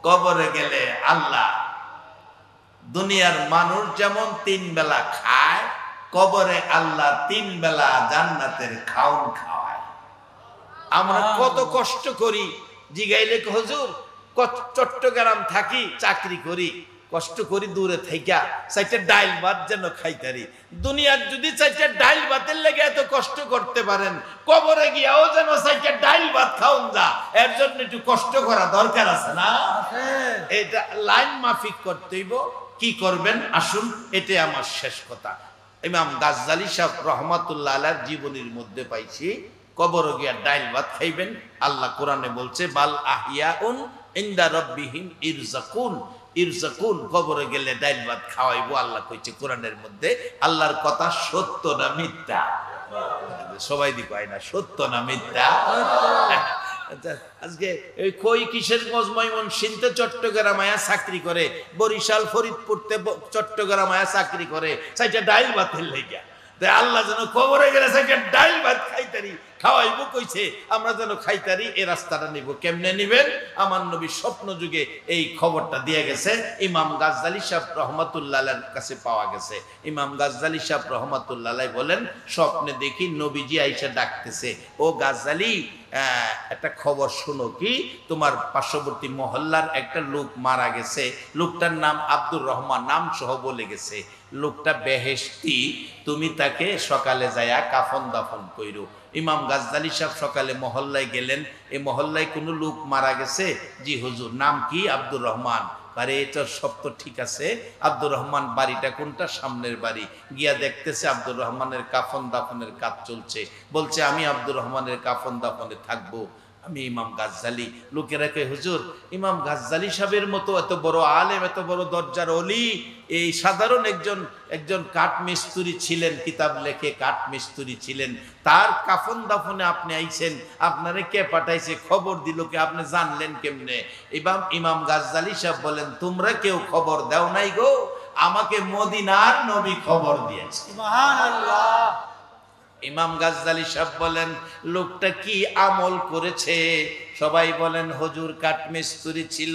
S1: কবরে গেলে আল্লাহ, দুনিয়ার মানুষ যেমন 3 বেলা খায়, কবরে আল্লাহ 3 বেলা জান্নাতের খাওন খাওয়ায়। আমরা কত কষ্ট করি, জিগাইলে হুজুর চট্টগ্রাম থাকি, চাকরি করি, কষ্ট করি দূরে থাইকা 4টা ডাইল ভাত যেন খাইতারি। দুনিয়ার যদি 4টা ডাইল ভাতের লেগে এত কষ্ট করতে পারেন, কবরে গিয়াও যেন 4টা ডাইল ভাত খাওন যা, এর জন্য একটু কষ্ট করা দরকার আছে না? এটা লাইন মাফিক করতে হইব। কি করবেন আসুন, এটাই আমার শেষ কথা। ইমাম গাজ্জালী সাহেব রহমাতুল্লাহ আলাইহির জীবনীর মধ্যে পাইছি কবর গিয়া ডাইল ভাত খাইবেন। আল্লাহ কোরআনে বলছে বাল আহিয়াউন ইনদা রাব্বিহিম ইরজাকুন, ইরজাকুন কবরে গেলে ডাইল ভাত খাওয়াইবো আল্লাহ কইছে কোরআনের মধ্যে। আল্লাহর কথা সত্য না মিথ্যা? সবাই দি কয় না সত্য না মিথ্যা? আজকে এই কই কিশোরগঞ্জ ময়মনসিংহ চট্টগ্রাম আয়া চাকরি করে, বরিশাল ফরিদপুরতে চট্টগ্রাম আয়া চাকরি করে, চাইটা ডাইল ভাতের লেগা। তাই আল্লাহ যেন কবরে গেলে চাইটা ডাইল ভাত খাইতারি খাওয়াইবো কইছে, আমরা যেন খাইতারি এই রাস্তাটা নিব। কেমনে নিবেন? আমার নবী স্বপ্ন যুগে এই খবরটা দিয়ে গেছে, ইমাম গাজ্জালী সাহেব রহমাতুল্লাহ আলাইহির কাছে পাওয়া গেছে। ইমাম গাজ্জালী সাহেব রহমাতুল্লাহ আলাইহি বলেন স্বপ্নে দেখি নবীজি আইসা ডাকতেছে, ও গাজ্জালী একটা খবর শোনো, কি তোমার পার্শ্ববর্তী মহল্লার একটা লোক মারা গেছে, লোকটার নাম আব্দুর রহমান, নাম সহ বলে গেছে, লোকটা বেহেশতি, তুমি তাকে সকালে যায়া কাফন দাফন কইরো। ইমাম গাজ্জালী সাহেব সকালে মহল্লায় গেলেন, এই মহল্লায় কোনো লোক মারা গেছে? জি হুজুর। নাম কি? আব্দুর রহমান। আরে এটা সব তো ঠিক আছে, আব্দুর রহমান বাড়িটা কোনটা? সামনের বাড়ি। গিয়া দেখতেছে আব্দুর রহমানের কাফন দাফনের কাজ চলছে। বলছে আমি আব্দুর রহমানের কাফন দাফনে থাকবো, আমি ইমাম গাজ্জালী। লোকেরা কয় হুজুর ইমাম গাজ্জালী সাহেবের মতো এত বড় আলেম, এত বড় দরজার অলি, এই সাধারণ একজন কাঠ মিস্ত্রি ছিলেন, কিতাব লেখে কাঠ মিস্ত্রি ছিলেন, তার কাফন দাফনে আপনি আইছেন, আপনারে কে পাঠাইছে, খবর দিল কে, আপনি জানলেন কেমনে? ইমাম গাজ্জালী সাহেব বলেন তোমরা কেউ খবর দাও নাই গো, আমাকে মদিনার নবী খবর দিয়েছে।
S2: সুবহানাল্লাহ।
S1: ইমাম গাজ্জালী সাহেব বলেন লোকটা কি আমল করেছে? সবাই বলেন হুজুর কাঠমিস্ত্রি ছিল,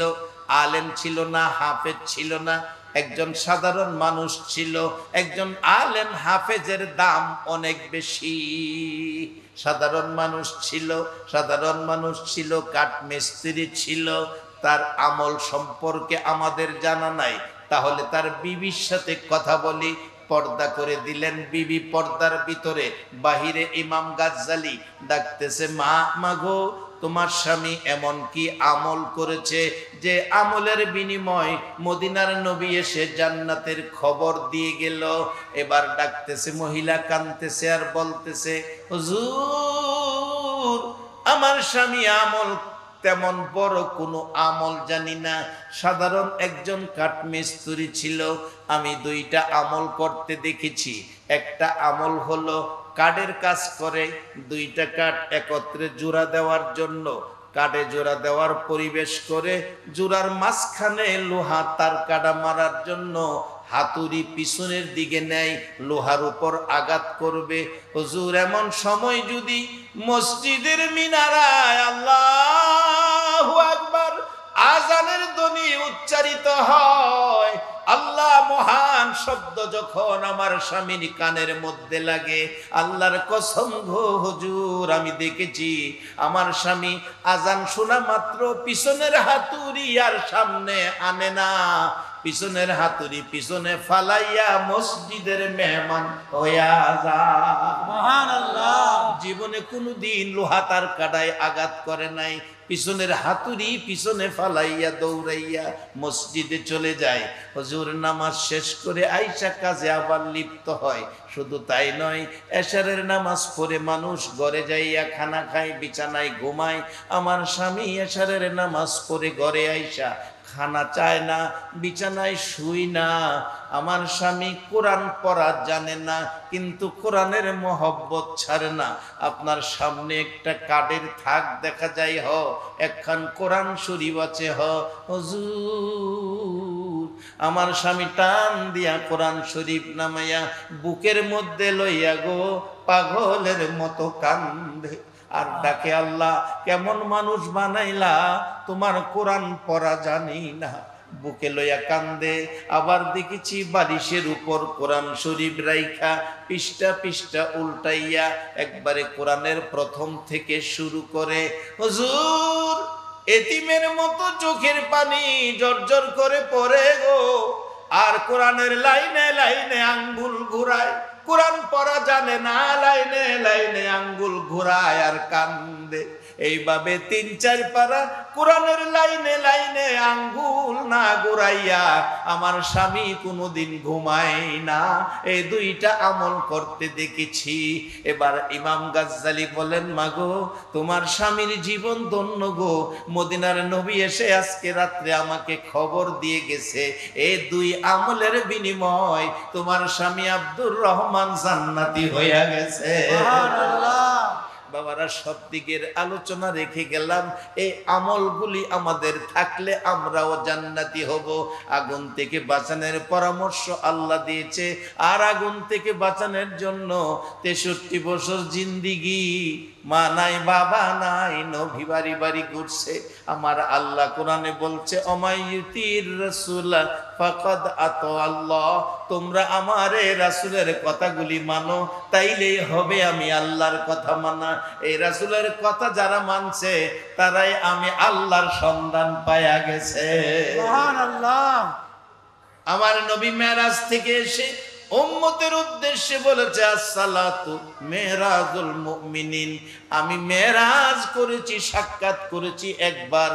S1: আলেম ছিল না, হাফেজ ছিল না, একজন সাধারণ মানুষ ছিল। একজন আলেম হাফেজের দাম অনেক বেশি। সাধারণ মানুষ ছিল, কাঠমিস্ত্রি ছিল, তার আমল সম্পর্কে আমাদের জানা নাই। তাহলে তার বিবির সাথে কথা বলি। পর্দা করে দিলেন বিবি, পর্দার ভিতরে বাহিরে ইমাম গাজ্জালী ডাকতেছে, মা মাগো তোমার স্বামী এমন কি আমল করেছে যে আমলের বিনিময় মদিনার নবী এসে জান্নাতের খবর দিয়ে গেল। এবার ডাকতেছে, মহিলা কাঁদতেছে আর বলতেছে, হুজুর আমার স্বামী আমল তেমন বড় কোনো আমল জানি না, সাধারণ একজন কাঠমিস্ত্রি ছিল। আমি দুইটা আমল করতে দেখেছি। একটা আমল হলো কাঠের কাজ করে, দুইটা কাঠ একত্রে জোড়া দেওয়ার জন্য কাঠে জোড়া দেওয়ার পরিবেশ করে, জোড়ার মাঝখানে লোহা তার কাটা মারার জন্য হাতুড়ি পিছনের দিকে নেয়, লোহার উপর আঘাত করবে। হুজুর এমন সময় যদি মসজিদের মিনারায় আল্লাহু আকবার আজানের ধ্বনি উচ্চারিত হয়, আল্লাহ মহান শব্দ যখন আমার স্বামীর কানের মধ্যে লাগে, আল্লাহর কসম গো হুজুর আমি দেখেছি আমার স্বামী আজান শোনা মাত্র পিছনের হাতুড়ি আর সামনে আনে না, পিছনের হাতুড়ি পিছনে ফালাইয়া মসজিদের মেহমান হইয়া যায়।
S2: সুবহানাল্লাহ।
S1: জীবনে কোনোদিন লোহা তার কাটায় আঘাত করে নাই, পিছনের হাতুড়ি পিছনে ফালাইয়া দৌড়াইয়া মসজিদে চলে যায়। হুজুর নামাজ শেষ করে আইসা কাজে আবার লিপ্ত হয়। শুধু তাই নয়, এশারের নামাজ পড়ে মানুষ ঘরে যাইয়া খানা খায়, বিছানায় ঘুমায়। আমার স্বামী এশারের নামাজ পড়ে ঘরে আইসা খানা চায় না, বিছানায় শুই না। আমার স্বামী কোরআন পড়া জানে না, কিন্তু কোরআনের মহব্বত ছাড়ে না। আপনার সামনে একটা কাঠের থাক দেখা যায়, একখান কোরআন শরীফ আছে, হুজুর আমার স্বামী টান দিয়া কোরআন শরীফ নামাইয়া বুকের মধ্যে লইয়া গো পাগলের মতো কান্দে আর ডাকে, আল্লাহ কেমন মানুষ বানাইলা, তোমার কোরআন পড়া জানি না। বুকে লইয়া কান্দে। আবার দেখেছি বালিশের উপর কোরআন শরীফ রাইখা পৃষ্ঠা পৃষ্ঠা উল্টাইয়া একবারে কোরআনের প্রথম থেকে শুরু করে। হুজুর এতিমের মতো চোখের পানি জর্জর করে পড়ে গো। আর কোরআনের লাইনে লাইনে আঙ্গুল ঘুরায়, কোরআন পড়া জানে না, লাইনে লাইনে আঙ্গুল ঘুরায় আর কান্দে। এইভাবে 3-4 পারা কোরআনের লাইনে লাইনে আঙ্গুল না ঘুরাইয়া আমার স্বামী কোনোদিন ঘুমায় না। এই 2টা আমল করতে দেখেছি। এবার ইমাম গাজ্জালি বলেন, মাগো তোমার স্বামীর জীবন ধন্য গো, মদিনার নবী এসে আজকে রাত্রে আমাকে খবর দিয়ে গেছে এই 2 আমলের বিনিময় তোমার স্বামী আব্দুর রহমান জান্নাতি হইয়া গেছে।
S2: সুবহানাল্লাহ।
S1: বাবারা, সব দিকের আলোচনা রেখে গেলাম। এই আমলগুলি আমাদের থাকলে আমরাও জান্নাতি হব। আগুন থেকে বাঁচানোর পরামর্শ আল্লাহ দিয়েছে, আর আগুন থেকে বাঁচানোর জন্য 63 বছর জিন্দিগি, মা নাই বাবা নাই, নবী বাড়ি বাড়ি ঘুরছে। আমার আল্লাহ কোরআনে বলছে, অমাইয়ুতির রাসূল ফাকাদ আতা আল্লাহ, তোমরা আমার এই রাসূলের কথাগুলি মানো, তাইলেই হবে আমি আল্লাহর কথা মানা। এই রাসূলের কথা যারা মানছে তারাই আমি আল্লাহর সন্ধান পায়া গেছে।
S2: সুবহানাল্লাহ।
S1: আমার নবী মেরাজ থেকে এসে উম্মতের উদ্দেশ্যে বলেছে, আসসালাতু মেরাজুল মুমিনিন, আমি মেরাজ করেছি, সাক্ষাৎ করেছি একবার,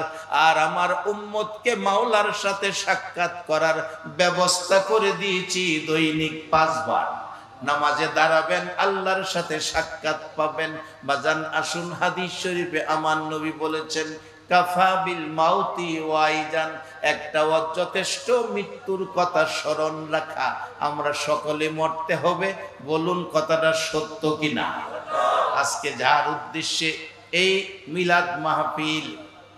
S1: আর আমার উম্মতকে মাওলার সাথে সাক্ষাৎ করার ব্যবস্থা করে দিয়েছি দৈনিক 5 বার। নামাজে দাঁড়াবেন, আল্লাহর সাথে সাক্ষাৎ পাবেন। বাজান আসুন, হাদিস শরীফে আমার নবী বলেছেন, কাফা বিল মাউতি ওয়াইজান, একটা যথেষ্ট মৃত্যুর কথা স্মরণ রাখা। আমরা সকলে মরতে হবে, বলুন কথাটা সত্য কিনা? আজকে যার উদ্দেশ্যে এই মিলাদ মাহফিল,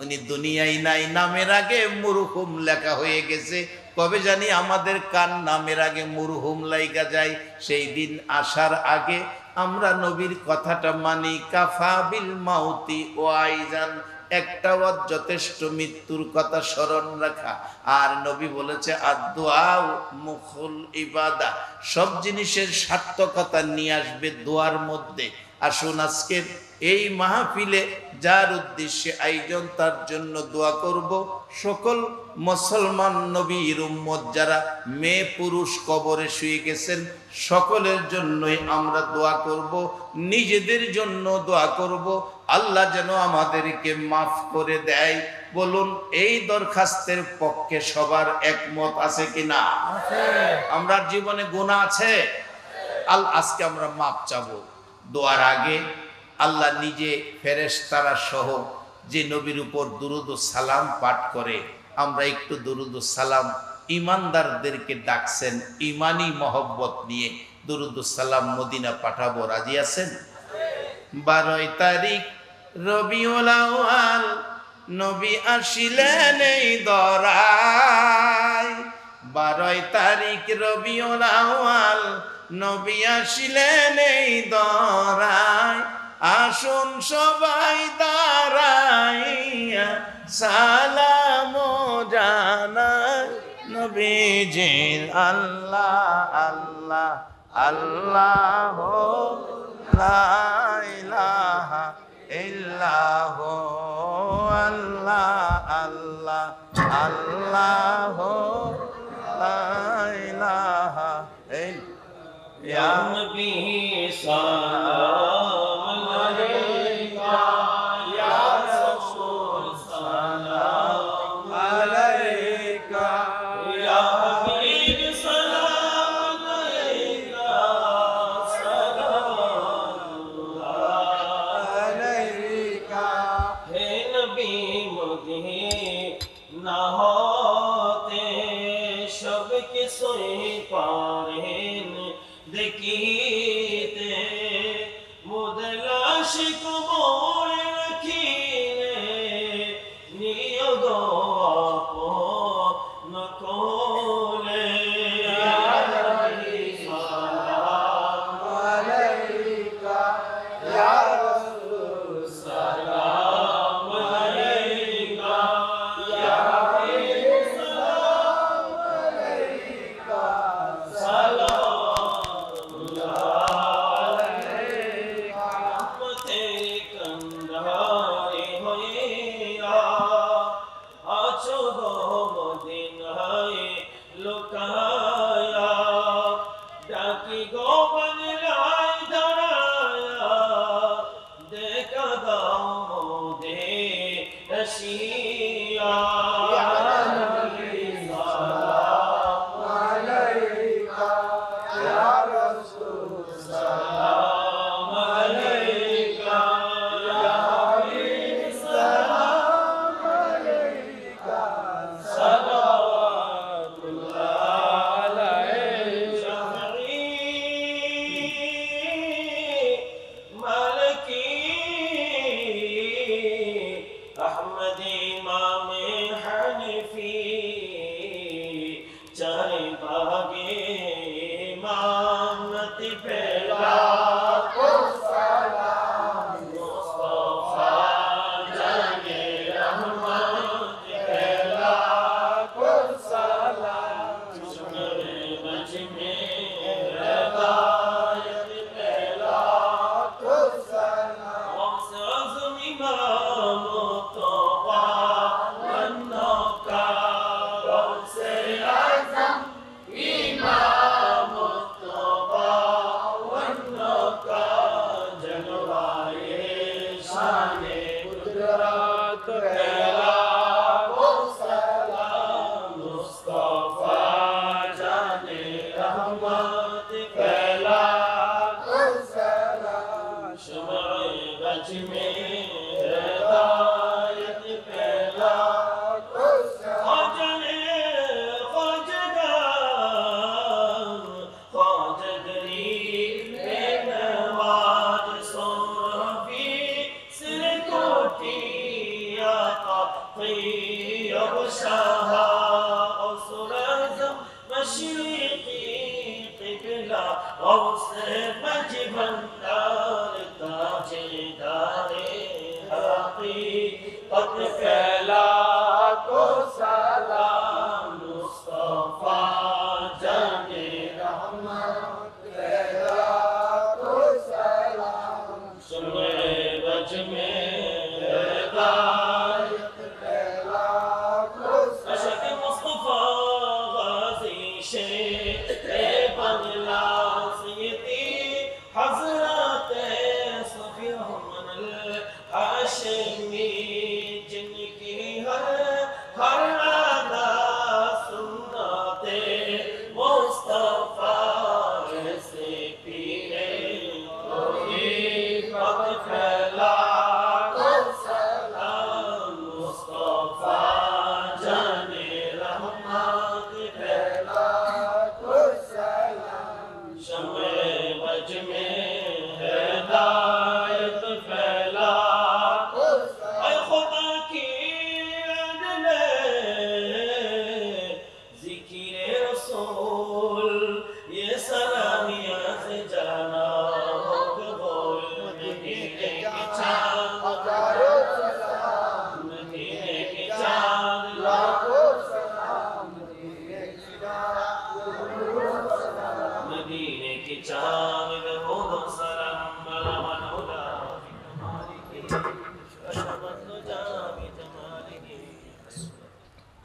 S1: উনি দুনিয়ায় নাই, নামের আগে মরহুম লেখা হয়ে গেছে। কবে জানি আমাদের কান নামের আগে মরহুম লাইগা যায়, সেই দিন আসার আগে আমরা নবীর কথাটা মানি, কাফা বিল মাউতি ওয়াইজান, একটা যথেষ্ট মৃত্যুর কথা স্মরণ রাখা। আর নবী বলেছে, আদ-দুআ মুখুল ইবাদা, সব জিনিসের সার্থকতা নিয়ে আসবে দোয়ার মধ্যে। আসুন আজকের এই মাহফিলে যার উদ্দেশ্যে আয়োজন, তার জন্য দোয়া করব। সকল মুসলমান নবীর উম্মত যারা মেয়ে পুরুষ কবরে শুয়ে গেছেন, সকলের জন্যই আমরা দোয়া করব, নিজেদের জন্য দোয়া করব, আল্লাহ যেন আমাদেরকে মাফ করে দেয়। বলুন, এই দরখাস্তের পক্ষে সবার একমত আছে কিনা? আমরা জীবনে গুনাহ আছে, আজকে আমরা মাফ চাবো। দোয়ার আগে আল্লাহ নিজে ফেরেশতারা সহ যে নবীর উপর দুরূদ ও সালাম পাঠ করে, আমরা একটু দুরূদ ও সালাম ইমানদারদেরকে ডাকছেন, ইমানি মহব্বত নিয়ে দুরূদ ও সালাম মদিনা পাঠাবো। রাজি আছেন? 12 তারিখ রবিউল আউয়াল, নবী আসিলেন এই দরায়। 12 তারিখ রবিউল আউয়াল, নবী আসিলেন এই দরায়। আসুন সবাই দাঁড়াইয়া সালাম জানাই নবীজির। আল্লাহ আল্লাহ আল্লাহ, লা ইলাহা ইল্লাহ, আল্লাহ আল্লাহ আল্লাহ, লা ইলাহা ইল্লাল্লাহ।
S3: या नबी सलाम अलैका, या रसूल सलाम अलैका, या हबीब सलाम अलैका, सलाम अलैका। हे नबी मदीना होते सब কিছুই পারেন দেখিতে, মুদলাশ কবরে রাখিলে নিয়োগ আপন কোলে। ইয়া নবী সালাম আলাইকা, ইয়া রাসূল সালাম আলাইকা, ইয়া হাবিব সালাম আলাইকা, সালাম আলাইকা। রহমতে কন্দারে बदलाई धराया देखा गाँव दे रशिया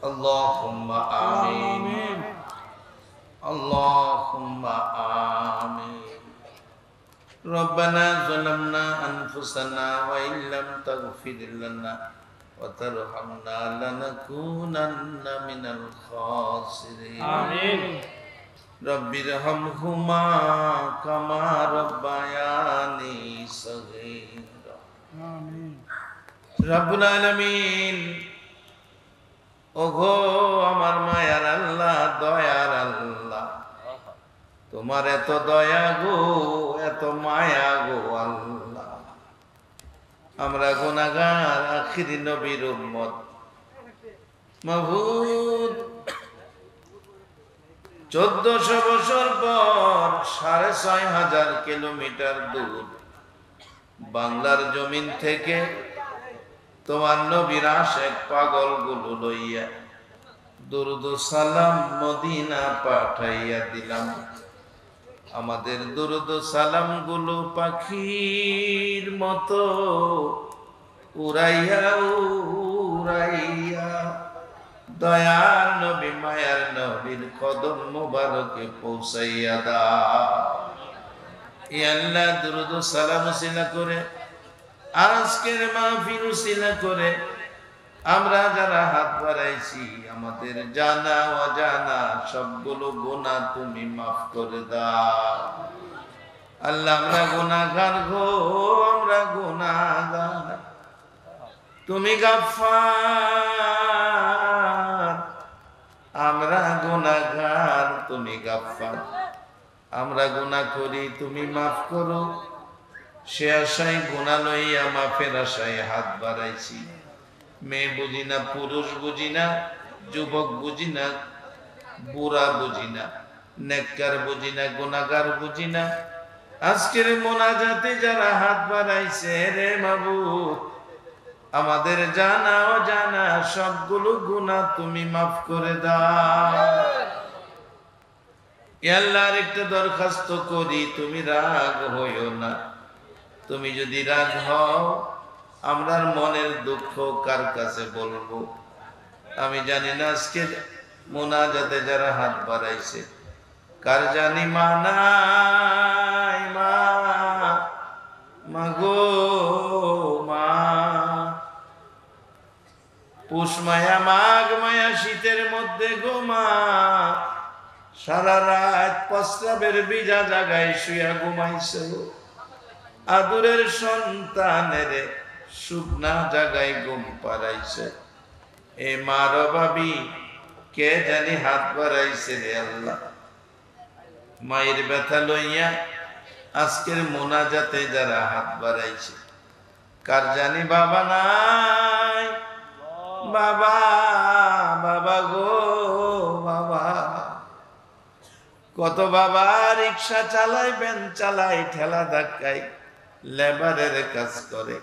S1: اللهم آمين اللهم آمين ربنا ظلمنا أنفسنا وإن لم تغفر لنا وترحمنا لنكونن من الخاسرين
S2: آمين
S1: رب ارحمهما كما ربياني صغيرا
S2: آمين
S1: رب العالمين ওগো আমার মায়ার আল্লাহ দয়ার আল্লাহ তোমার এত দয়া গো এত মায়া গো আল্লাহ আমরা গুনাহগার আখিরি নবীর উম্মত মাবুদ 1400 বছর পর 6500 কিলোমিটার দূর বাংলার জমিন থেকে তোমার নবীর আশিক পাগল গুলো লইয়া দুরুদ সালাম মদিনা পাঠাইয়া দিলাম আমাদের দুরুদ সালাম গুলো পাখির মতো উড়াইয়া উড়াইয়া দয়ার নবী মায়ার নবীর কদম মোবারকে পৌঁছাইয়া দাও ইয়া আল্লাহ দুরূদ ও সালাম উসিলা করে আজকের মাহফিল উসিলা করে আমরা যারা হাত বাড়াইছি আমাদের জানা অজানা সবগুলো গুনাহ তুমি মাফ করে দাও আল্লাহ। আমরা গুনাহগার গো, আমরা গুনাহগার, তুমি গাফফার। আমরা গুনাহগার, তুমি গাফফার। আমরা গুনাহ করি, তুমি মাফ করো। সে আশায় গুনাহ লইয়া মাফের আশায় হাত বাড়াইছি। মেয়ে বুঝি না, পুরুষ বুঝি না, যুবক বুঝি না, বুড়া বুঝি না, নেককার বুঝি না, গুনাহগার বুঝি না। আজকের মোনাজাতে যারা হাত বাড়াইছে রে মাবুদ, আমাদের জানা অজানা সবগুলো গুনাহ তুমি মাফ করে দাও। ইয়া আল্লাহ, আরেকটা দরখাস্ত করি, তুমি রাগ হইও না। তুমি যদি রাগ হও, আমরার মনের দুঃখ কার কাছে বলবো? আমি জানি না আজকে মোনাজাতে যারা হাত বাড়াইছে কার জানি মা নাই। মা, মাগো মা, পুষ মায়া মাঘ মায়া শীতের মধ্যে গো মা, সারা রাত প্রস্রাবের ভিজা জায়গায় শুয়া ঘুমাইছো। আদরের সন্তানের শুকনা জায়গায় ঘুম পাড়াইছে। এ মার ভাবি কে জানি হাত বাড়াইছে রে আল্লাহ। মায়ের ব্যথা লইয়া আজকের মোনাজাতে যারা হাত বাড়াইছে কার জানি বাবা নাই। বাবা, বাবা গো বাবা, কত বাবা রিক্সা চালায়, ভ্যান চালায়, ঠেলা ধাক্কায়, লেবারের কাজ করে।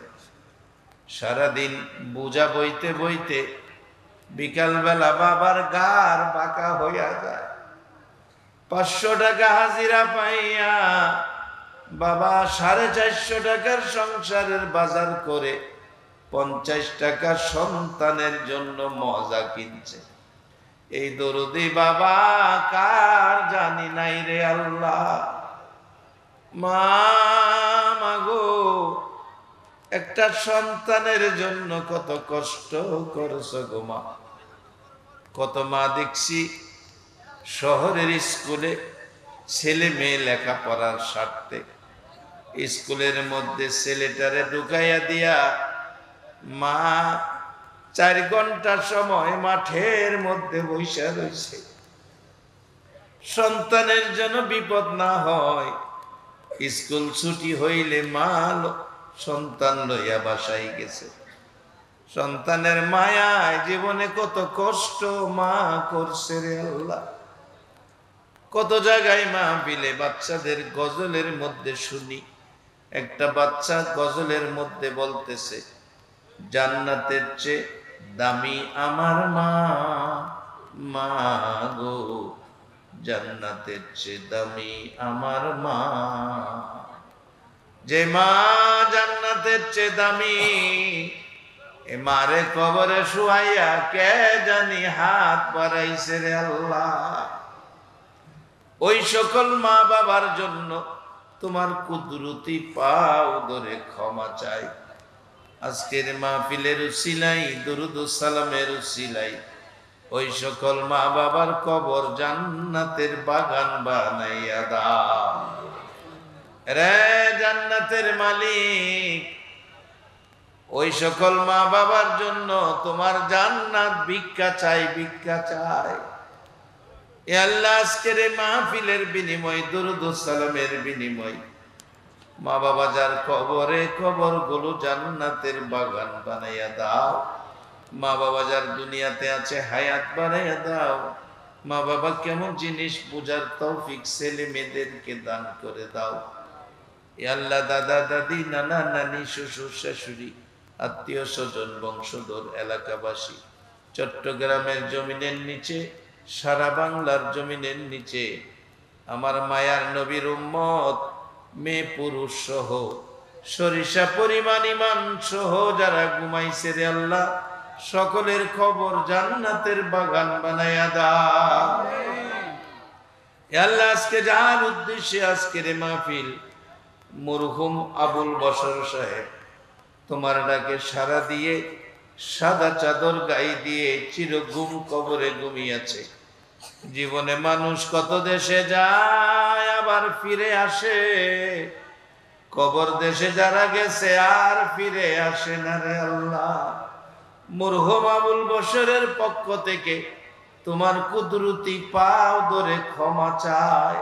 S1: সারাদিন বোঝা বইতে বইতে বিকালবেলা বাবার গার বাঁকা হইয়া যায়। 500 টাকা হাজিরা পাইয়া বাবা 450 টাকার সংসারের বাজার করে 50 টাকা সন্তানের জন্য মজা কিনছে। এই দরদি বাবা কার জানি নাই রে আল্লাহ। মা, মাগো, একটা সন্তানের জন্য কত কষ্ট করছো গো মা। কত মা দেখছি শহরের স্কুলে ছেলে মেয়ে লেখাপড়ার স্বার্থে স্কুলের মধ্যে ছেলেটারে ঢুকাইয়া দিয়া মা 4 ঘন্টা সময় মাঠের মধ্যে বসে রয়েছে। সন্তানের যেন বিপদ না হয়, স্কুল ছুটি হইলে মা সন্তান লইয়া বাসায় গেছে। সন্তানের মায়ায় জীবনে কত কষ্ট মা করছে রে আল্লাহ। কত জায়গায় মা বিলে বাচ্চাদের গজলের মধ্যে শুনি, একটা বাচ্চা গজলের মধ্যে বলতেছে, জান্নাতের চেয়ে দামি আমার মা, মা গো জান্নাতের চেয়ে দামি আমার মা। যে মা জান্নাতের চেয়ে দামি, এ মারে কবরে শুয়াইয়া কে জানি হাত বাড়াইছে রে আল্লাহ। ওই সকল মা বাবার জন্য তোমার কুদরতি পাও ধরে ক্ষমা চাই। আজকের মাহফিলের উসিলাই, দুরুদ ও সালামের উসিলাই ওই সকল মা বাবার কবর জান্নাতের বাগান বানাইয়া দাও রে জান্নাতের মালিক। ওই সকল মা বাবার জন্য তোমার জান্নাত ভিক্ষা চাই, ভিক্ষা চাই। এ আল্লাহ, আজকের মাহফিলের বিনিময়, দুরুদ ও সালামের বিনিময় মা বাবা যার কবরে, কবর গুলো জান্নাতের বাগান বানাইয়া দাও। মা বাবা যার দুনিয়াতে আছে হায়াত বানাইয়া দাও। মা বাবা কেমন জিনিস বুঝার তৌফিক ছেলে মেয়েদেরকে দান করে দাও। এ আল্লাহ, দাদা দাদি, নানা নানি, শ্বশুর শাশুড়ি, আত্মীয় স্বজন, বংশধর, এলাকাবাসী, চট্টগ্রামের জমিনের নিচে, সারা বাংলার জমিনের নিচে আমার মায়ার নবীর উম্মত মেয়ে পুরুষ সহ সরিষা পরিমাণ ইমান সহ যারা ঘুমাইছে রে আল্লাহ, সকলের খবর জান্নাতের বাগান বানায়া দাও। আল্লাহ, আজকে যার উদ্দেশ্যে আজকের মাহফিল, মরহুম আবুল বশর সাহেব তোমার ডাকে সাড়া দিয়ে সাদা চাদর গায়ে দিয়ে চিরঘুম কবরে ঘুমিয়েছে। জীবনে মানুষ কত দেশে যায় আবার ফিরে আসে, কবর দেশে যারা গেছে আর ফিরে আসে না রে আল্লাহ। মরহুম আবুল বশরের পক্ষ থেকে তোমার কুদরতি পাও ধরে ক্ষমা চায়,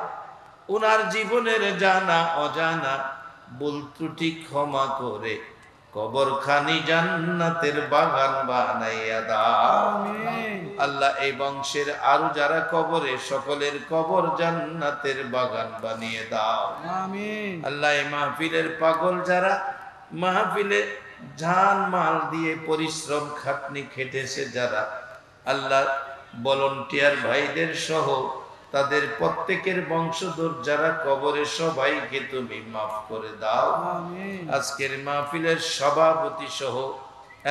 S1: উনার জীবনের জানা অজানা ভুল ত্রুটি ক্ষমা করে কবরখানি জান্নাতের বাগান বানাইয়া দাও। আল্লাহ এই বংশের আরো যারা কবরে সকলের কবর জান্নাতের বাগান বানিয়ে দাও। আল্লাহ এই মাহফিলের পাগল যারা মাহফিলে জান মাল দিয়ে পরিশ্রম খাটনি খেটেছে যারা, আল্লাহ ভলান্টিয়ার ভাইদের সহ তাদের প্রত্যেকের বংশধর যারা কবরে সবাইকে তুমি মাফ করে দাও। আজকের মাহফিলের সভাপতি সহ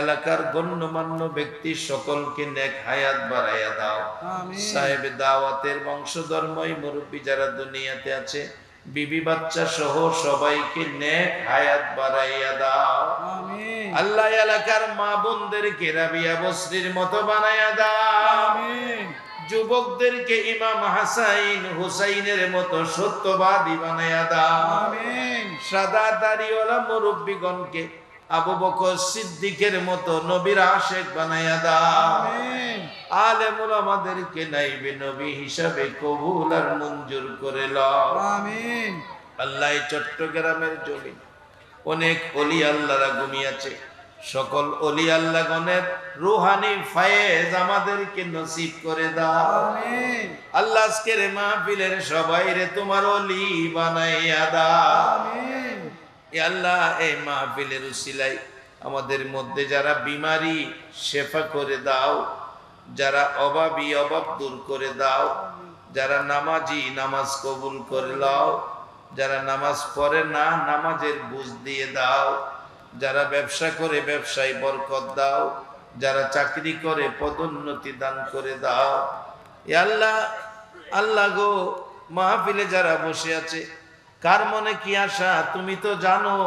S1: এলাকার গণ্যমান্য ব্যক্তি সকলকে নেক হায়াত বাড়াইয়া দাও। সাহেব দাওয়াতের বংশধর্মই মুরব্বী যারা দুনিয়াতে আছে বিবি বাচ্চা সহ সবাইকে নেক হায়াত বাড়াইয়া দাও। আল্লাহ এলাকার মা বোনদেরকে রাবিয়া বসরির মতো বানাইয়া দাও। যুবকদেরকে ইমাম হাসাইন হুসাইনের মতো সত্যবাদী বানাইয়া দাও। সাদা দাড়িওয়ালা মুরব্বীগণকে আবু বকর সিদ্দিকের মতো নবীর আশেক বানাইয়া দাও। আলেম উলামাদেরকে নাইবে নবী হিসাবে কবুল আর মঞ্জুর করে লও। আল্লাহ চট্টগ্রামের জমিন অনেক ওলি আল্লাহরা ঘুমিয়েছে, সকল ওলি আল্লাহগণের রুহানি ফায়েজ আমাদেরকে নসিব করে দাও। আল্লাহ আজকের মাহফিলের সবাই রে তোমার ওলি বানাইয়া দাও। আল্লাহ এই মাহফিলের উসিলায় আমাদের মধ্যে যারা বিমারি শেফা করে দাও, যারা অভাবী অভাব দূর করে দাও, যারা নামাজি নামাজ কবুল করে দাও, যারা নামাজ পড়ে না নামাজের বুঝ দিয়ে দাও, যারা ব্যবসা করে ব্যবসায় বরকত দাও, যারা চাকরি করে পদোন্নতি দান করে দাও। আল্লাহ আল্লাহ গো মাহফিলে যারা বসে আছে কার মনে কি আশা তুমি তো জানো,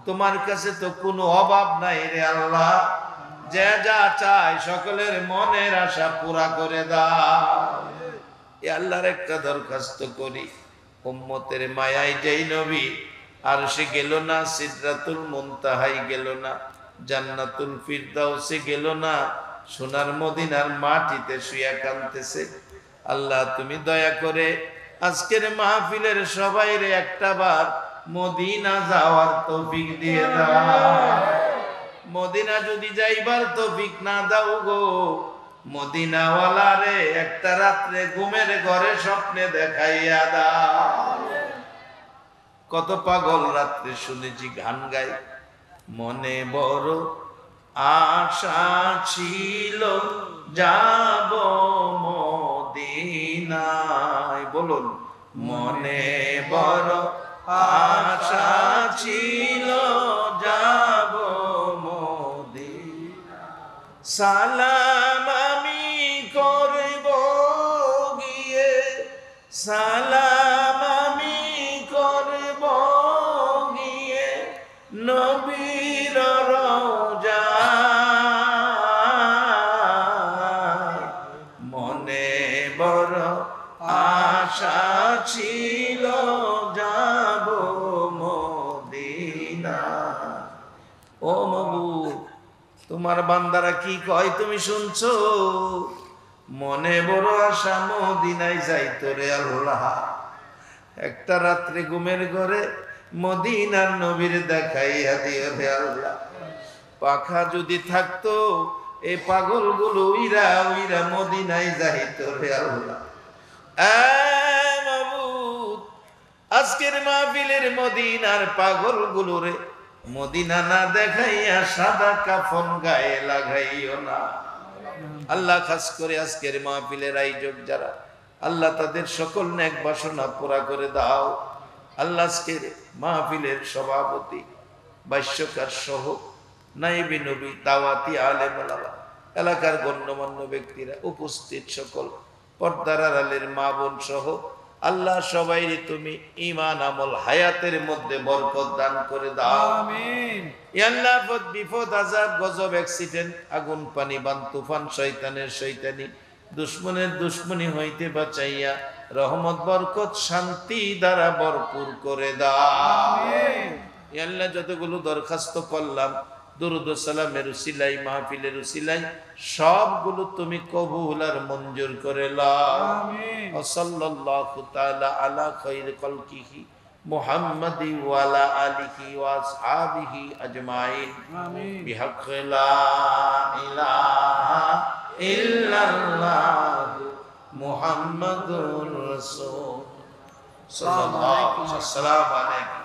S1: তোমার কাছে তো কোনো অভাব নাই রে আল্লাহ। যে যা চায় সকলের মনের আশা পুরা করে দাও। আল্লাহর একটা দরখাস্ত করি, উম্মতের মায়ায় যেই নবী আর সে গেল না, সিদরাতুল মুনতাহায় গেল না, জান্নাতুল ফিরদাউসে গেল না, সোনার মদিনার মাটিতে শুয়ে কাঁদতেছে। আল্লাহ তুমি দয়া করে আজকের মাহফিলের সবাইরে একটা বার মদিনা যাওয়ার তৌফিক দিয়ে দাও। মদিনা যদি যাইবার তৌফিক না দাও গো, মদিনাওয়ালারে একটা রাত্রে ঘুমের ঘরে স্বপ্নে দেখাইয়া দাও। কত পাগল রাত্রে শুনেছি গান গাই, মনে বড় আশা ছিল যাব মদিনায়। বলুন, মনে বড় আশা ছিল যাব মদিনায়। সালাম আমি করব গিয়ে, সালাম আমি করব গিয়ে নবীর রওজায়। মনে বড় আশা ছিল যাব মদিনা। ও মাবুদ, তোমার বান্দারা কি কয় তুমি শুনছো? মনে বড় আশা মদিনায় যাইতো রে আল্লাহ। একটা রাত্রে ঘুমের ঘরে মদিনার নবীর দেখাইয়া দিও রে আল্লাহ। পাখা যদি থাকতো এই পাগলগুলো উইরা উইরা মদিনায় যাইতো রে আল্লাহ। মাবুদ, আজকের মাহফিলের মদিনার পাগলগুলো রে মদিনা না দেখাইয়া সাদা কাফন গায়ে লাগাইও না আল্লাহ। খাস করে আজকের মাহফিলের আয়োজক যারা, আল্লাহ তাদের সকল নেক বাসনা পুরা করে দাও। আল্লাহ আজকের মাহফিলের সভাপতি ভাষ্যকার সহ নাইবে নবী দাওয়াতি আলেম ওলামা, এলাকার গণ্যমান্য ব্যক্তিরা উপস্থিত, সকল পর্দার আড়ালের মা বোন সহ আল্লাহ সবাই তুমি ঈমান আমল হায়াতের মধ্যে বরকত দান করে দাও
S2: আমিন।
S1: ইয়া আল্লাহ বিপদ আযাব গজব অ্যাক্সিডেন্ট আগুন পানি বান তুফান শয়তানের শয়তানি দুশমনের দুশমনি হইতে বাঁচাইয়া রহমত বরকত শান্তি দ্বারা ভরপুর করে দাও ইয়া আল্লাহ যতগুলো দরখাস্ত করলাম দুরুদ ও সালামের উসিলাই মাহফিলের উসিলাই সবগুলো তুমি কবুল আর মঞ্জুর করে লাও
S2: আমিন।
S1: ও সাল্লাল্লাহু তাআলা আলা খায়রি খালকিহি মুহাম্মাদি ওয়া আলা আলিহি ওয়া আসহাবিহি আজমাইন
S2: আমিন।
S1: বিহাক্কি লা ইলাহা ইল্লাল্লাহ মুহাম্মাদুর রাসূল সাল্লাল্লাহু আলাইহি ওয়া সাল্লাম।